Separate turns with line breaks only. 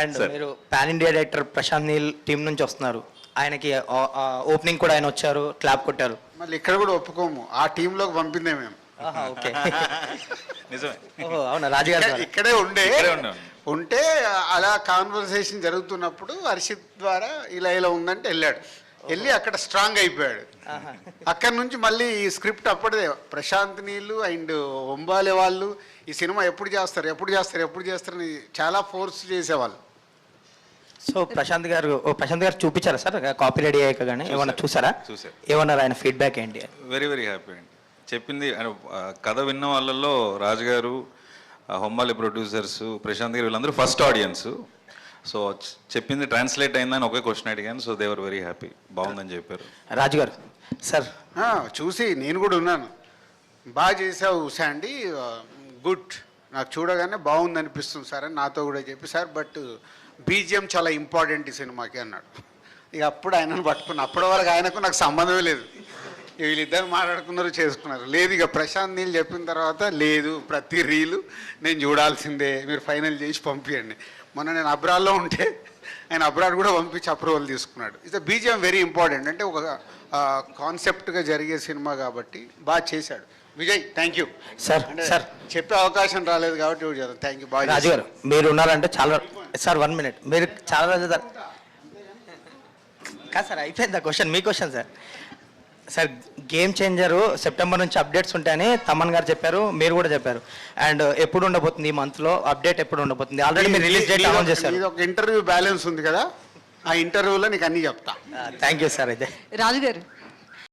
And మీరు pan India director Prashanth Neel team నుంచి వస్తున్నారు. ఆయనకి ఓపెనింగ్ కూడా ఆయన వచ్చారు, క్లాప్ కొట్టారు.
మళ్ళీ ఇక్కడ కూడా ఒప్పుకోము, ఆ టీంలోకి పంపిందే మేము.
ఓకే.
నిజమే.
ఓహో, అవునా రాజుగారు ద్వారా.
ఇక్కడే ఉంటే అలా కాన్వర్సేషన్ జరుగుతున్నప్పుడు హర్షిత్ ద్వారా ఇలా ఉందంటే వెళ్ళి అక్కడ స్ట్రాంగ్ అయిపోయాడు. అక్కడి నుంచి మళ్ళీ ఈ స్క్రిప్ట్ అప్పుడే ప్రశాంత్ నీళ్ళు అండ్ ఒంబాలే వాళ్ళు ఈ సినిమా ఎప్పుడు చేస్తారని చాలా ఫోర్స్ చేసేవాళ్ళు.
సో ప్రశాంత్ గారు చూపించారా సార్ కాపీ రెడీ అయ్యాక? కానీ ఏమన్నా చూసారా? ఏమన్నారు ఆయన ఫీడ్బ్యాక్ ఏంటి?
వెరీ వెరీ హ్యాపీ అండి. చెప్పింది కథ విన్న వాళ్ళల్లో రాజుగారు, హొమ్మాలి ప్రొడ్యూసర్స్, ప్రశాంత్ గారు వీళ్ళందరూ ఫస్ట్ ఆడియన్స్. సో చెప్పింది ట్రాన్స్లేట్ అయిందని ఒకే క్వశ్చన్ అడిగాను. So they were very happy, బాగుందని చెప్పారు.
రాజుగారు సార్
చూసి నేను కూడా ఉన్నాను, బాగా చేసావు శాండీ, గుడ్, నాకు చూడగానే బాగుంది అనిపిస్తుంది సార్ అని నాతో కూడా చెప్పి, సార్ బట్ బీజిఎం చాలా ఇంపార్టెంట్ ఈ సినిమాకి అన్నాడు. ఇక అప్పుడు ఆయనను పట్టుకున్నా. అప్పటి వరకు ఆయనకు నాకు సంబంధమే లేదు. వీళ్ళిద్దరు మాట్లాడుకున్నారు, చేసుకున్నారు. లేదు ఇక ప్రశాంత్ నీళ్ళు చెప్పిన తర్వాత లేదు, ప్రతి రీలు నేను చూడాల్సిందే, మీరు ఫైనల్ చేసి పంపించండి. మొన్న నేను అబ్రాడ్లో ఉంటే ఆయన అబ్రాడ్ కూడా పంపించి అప్రూవల్ తీసుకున్నాడు. It's BGM very important. అంటే ఒక కాన్సెప్ట్గా జరిగే సినిమా కాబట్టి బాగా చేశాడు Vijay. Thank you
sir. Sir
చెప్పే అవకాశం రాలేదు కాబట్టి చేద్దాం. థ్యాంక్ యూ బాగా.
రాజు గారు మీరు ఉన్నారంటే చాలా. సార్ 1 minute, మీరు చాలా రోజులు కాదు సార్, అయిపోయింది క్వశ్చన్. మీ question sir. Sir game changer September నుంచి అప్డేట్స్ ఉంటాయని తమన్ గారు చెప్పారు, మీరు కూడా చెప్పారు. అండ్ ఎప్పుడు ఉండబోతుంది ఈ మంత్లో అప్డేట్? ఎప్పుడు ఉండబోతుంది? ఆల్రెడీ మీరు రిలీజ్ డేట్ అనౌన్స్ చేశారు.
ఒక ఇంటర్వ్యూ బ్యాలెన్స్ ఉంది కదా, ఆ ఇంటర్వ్యూలో నీకు అన్నీ చెప్తా.
Thank you sir. అయితే
రాజు గారు